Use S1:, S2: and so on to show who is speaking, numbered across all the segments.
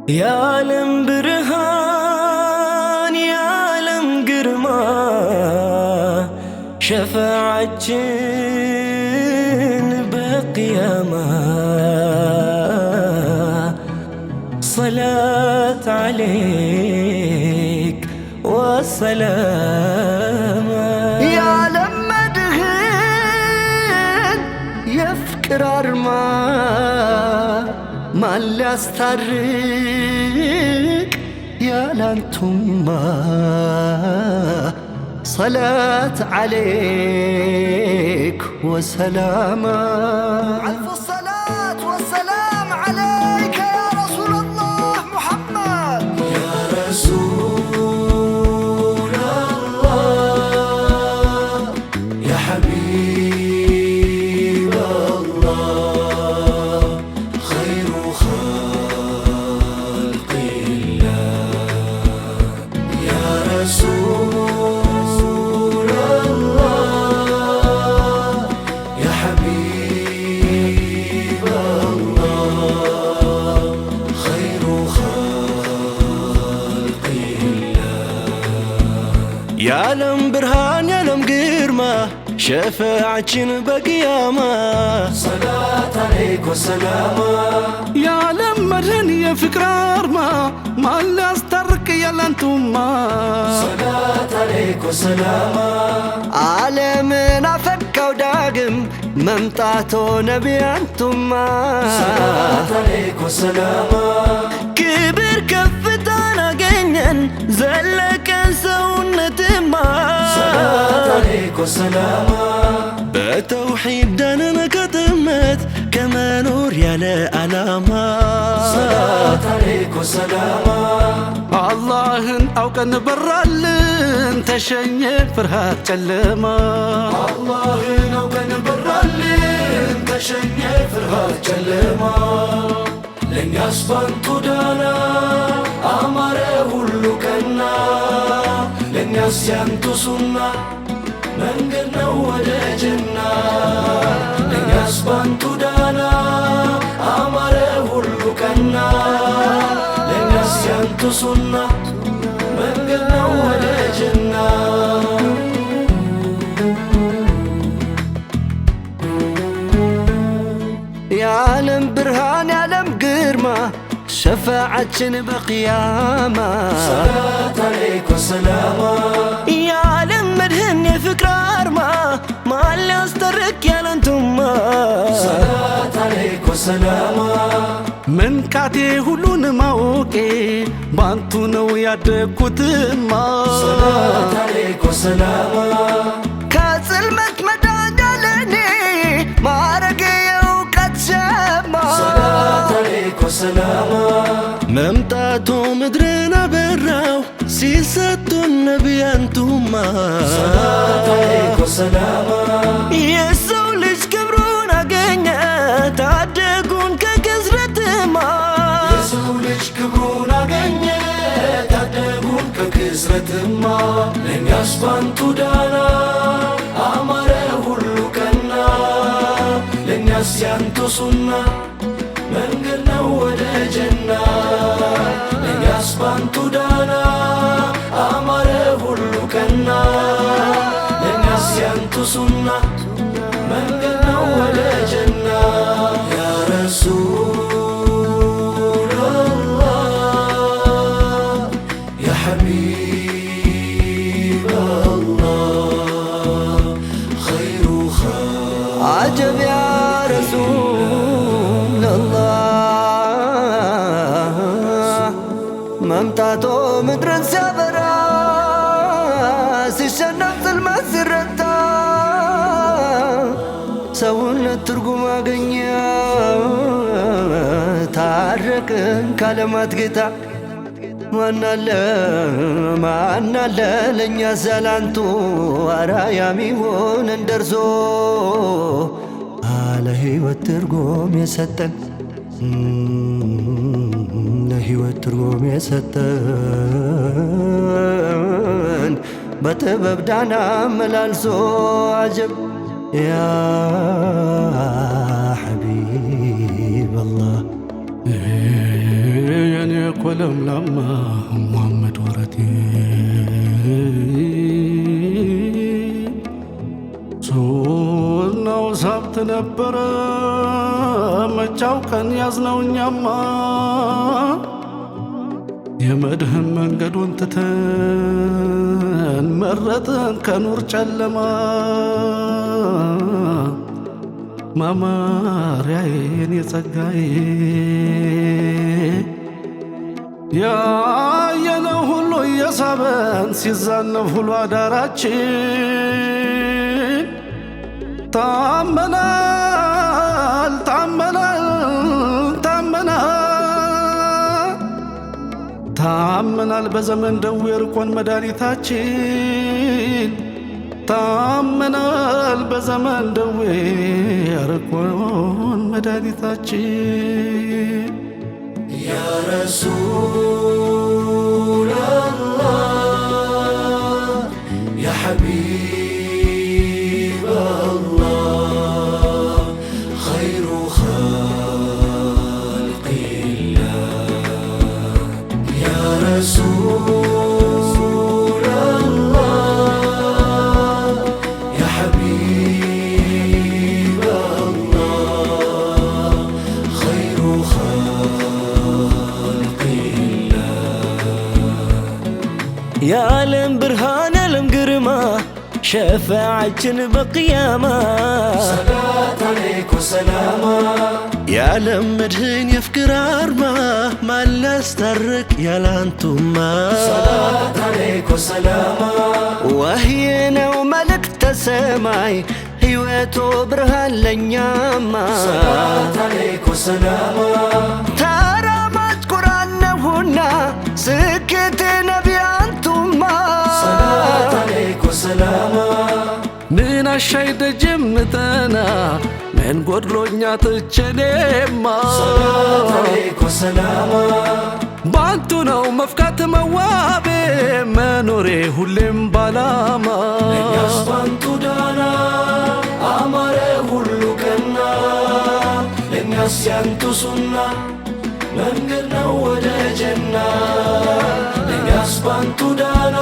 S1: يعلم برهان يعلم قرما شفاعتين بقيامة صلاة عليك والسلام
S2: يعلم مدهن يفكر أرما ما اللي أسترق يا لانتم صلاة عليك وسلام ألف الصلاة والسلام عليك يا رسول الله محمد
S1: يا رسول الله يا حبيب الله خير خلق الله يا رسول الله يا حبيب الله خير خلق الله يعلم برهان يعلم قرمة شفاعتين بقيامة صلاة عليك والسلام
S2: يعلم مدهن يفكر أرما ما اللي أسترق يا لانتم
S1: صلاة عليك والسلام
S2: عالمنا فكوا داقم ممتعتو نبي أنتم
S1: صلاة عليك والسلام
S2: كبر كفتانا قنن زلك سونتما
S1: صلاة عليك والسلام
S2: بتوحيد داننا كتمت كما نور يا لا ألاما
S1: صلاة عليك والسلام
S2: اللهن أو كان برالن تشني فرهات جلما
S1: الله لو كان برالين تشني فرهات جلما لن يسبنت دانا أمر هلو كنا لن يسينت سنة من قلنا ولا جنة لن يسبنت دانا أمر هلو كنا لن يسينت سنة من قلنا ولا جنة
S2: يعلم برهان يعلم قرمة شفاعتين بقيامة
S1: صلاة عليك والسلام
S2: يعلم مدهن يفكر أرما ما اللي أسترك يا لانتم
S1: صلاة عليك والسلام
S2: من كاتي هلون موكي بانتو نو يدكوتما
S1: صلاة عليك والسلام
S2: كسلمت مدادلني مارقي وكتشما
S1: صلاة عليك والسلام
S2: ممتاتو مدرنا براو سيستو النبي أنتم
S1: صلاة عليك والسلام
S2: يسو لج كبرون أغنيا تعدقون ككسرتما
S1: يسولج كبرون أغنيا تعدقون ككسرتما لن يسبنتو دانا أمر هلو كنا لن يسينتو سنة من قلنا ولا جنة لن يسبنتو دانا أمر هلو كنا لن يسينتو سنة من قلنا ولا جنة يا رسول الله يا حبيب الله خير خلق
S2: عجب يا رسول الله ممتاتو مدرن سابرا سيشنف ظلمة سرتا سونا ترقم أغنيا تاركن كلمات قتا ማናለ ለኛ ሰላንቱ አራያሚ ሆን እንደርሶ አለ ሕይወት ትርጉም የሰጠን ለሕይወት ትርጉም የሰጠን በጥበብ ዳና መላልሶ አጀብ ያ حبيب الله
S3: የኔ ኮለምላማ ሙሐመድ ወረቴ ሱናው ሳብት ነበረ መቻው ቀን ያዝነው እኛማ የመድህን መንገዱን ትተን መረጥን ከኑር ጨለማ ማማሪያዬ የኔ ጸጋዬ ያየነው ሁሉ እየሳበን ሲዛነብ ሁሉ አዳራችን ታመናል ታመናል ታመናል ታመናል በዘመን ደዌ ርቆን መድኃኒታችን ታመናል በዘመን ደዌ ርቆን መድኃኒታችን
S1: ያ ረሱለላህ ያ ሐቢበላህ ኸይሩ ኸልቂላህ ያ ረሱለላህ ያ ሐቢበላህ ኸይሩ
S2: የዓለም ብርሃን ዓለም ግርማ ሸፋዓችን በቅያማ
S1: ሰላት አለይኩ ሰላማ
S2: የዓለም መድህን የፍቅር አርማ ማን ሊያስታርቅ ያላንቱማ
S1: ሰላት አለይኩ ሰላማ
S2: ወህይ ነው መልእክተ ሰማይ ሕይወቶ ብርሃን ለኛማ
S1: ሰላት አለይኩ ሰላማ
S2: ተራማጅ ቁርአን ነውና ስኬት ነቢያንቱማ
S1: ሰላት አለይኩ ሰላማ
S3: ምን አሻይ ደጅምተና ምን ጎድሎኛ ትቸኔማ
S1: ሰላት አለይኩ ሰላማ
S3: ባንቱ ነው መፍካት መዋቤ መኖሬ ሁሌም ባላማ
S1: ለኛስ ባንቱ ዳና አማረ ሁሉ ቀና ለኛስ ያንቱ ሱና መንገድ ነው ወደ ጀና ለኛስ ባንቱ ዳና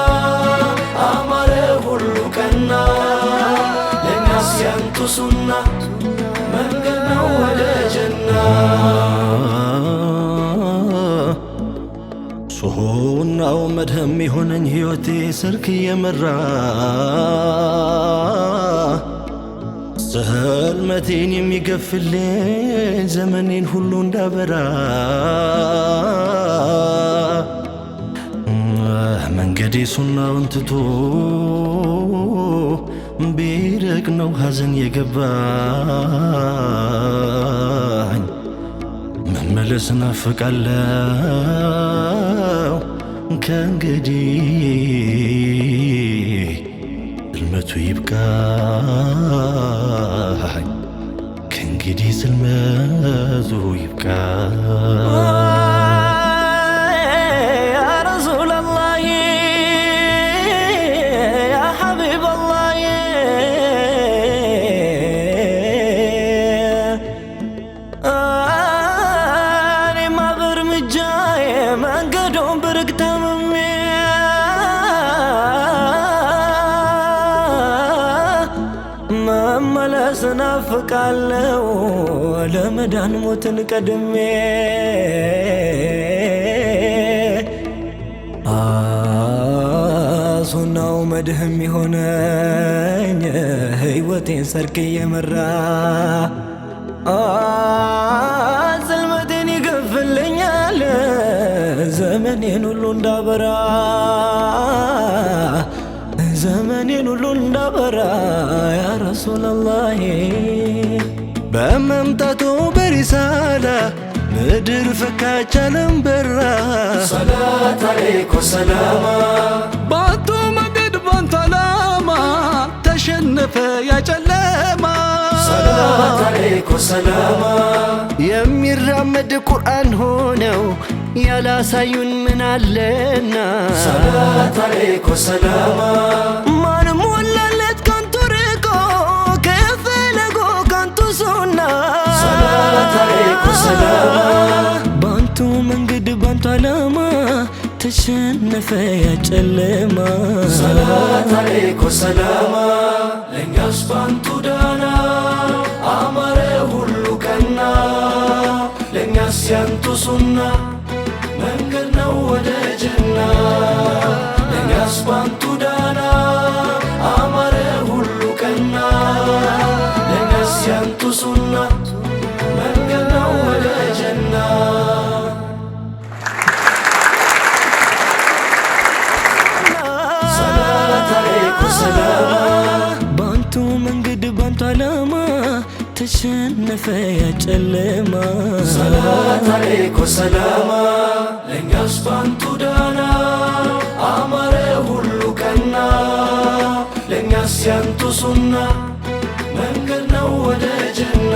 S1: አማረ ሁሉ ቀና ለኛስ ያንቱ ሱና መንገድ ነው ወደ ጀና
S2: ሱናው መድህም የሆነኝ ሕይወቴ ስልክ እየመራ ጽልመቴን የሚገፍልኝ ዘመኔን ሁሉ እንዳበራ መንገዴ ሱናውን ትቶ ቢርቅ ነው ሐዘን የገባኝ መመለስ ናፍቃለው ከእንግዲህ ጽልመቱ ይብቃኝ ከእንግዲህ ጽልመቱ ይብቃኝ ያ ረሱለላህ ያ ሐቢበላህ እኔማ በእርምጃዬ መንገዱን ብርቅ ታምሜ መመለስ ናፍቃለው ለመዳን ሞትን ቀድሜ ሱናው መድህም የሆነኝ ሕይወቴን ሰርክ እየመራ ጽልመቴን ይገፍልኛል ዘመኔን ሁሉ እንዳበራ ዘመኔን ሁሉ እንዳበራ ያ ረሱለላህ በመምጣቱ በሪሳላ ምድር ፈካች ዓለም በራ
S1: ሰላት አለይኩ ሰላማ
S3: ባንቱ መንገድ ባንቱ ዓላማ ተሸነፈ ያጨለማ
S1: ሰላት አለይኩ ሰላማ
S2: የሚራመድ ቁርአን ሆነው ያላሳዩን ምን አለና
S1: ሰላት አለይኩ ሰላማ
S2: ማን ሞላለት ከንቱ ርቆ ከፈለጎ ከንቱ ሱና
S1: ሰላት አለይኩ ሰላማ
S2: ባንቱ መንገድ ተሸነፈ ያጨለማ
S1: ሰላት አለይኮ ሰላማ ለእኛስ ባንቱ ዳና አማረ ሁሉ ቀና ለእኛስ ያንቱ ሱና መንገድ ነው ወደ ጀና ለእኛስ ባንቱ ዳና አማረ ሁሉ ቀና ለእኛስ ያንቱ ሱና መንገድ ነው ወደ ጀና ሰላት አለይኮ ሰላማ
S2: ባንቱ መንገድ ባንቱ ዓላማ ተሸነፈ ያጨለማ
S1: ሰላት አለይኮ ሰላማ ለእኛስ ባንቱ ዳና አማረ ሁሉ ቀና ለእኛስ ያንቱ ሱና መንገድ ነው ወደ ጀና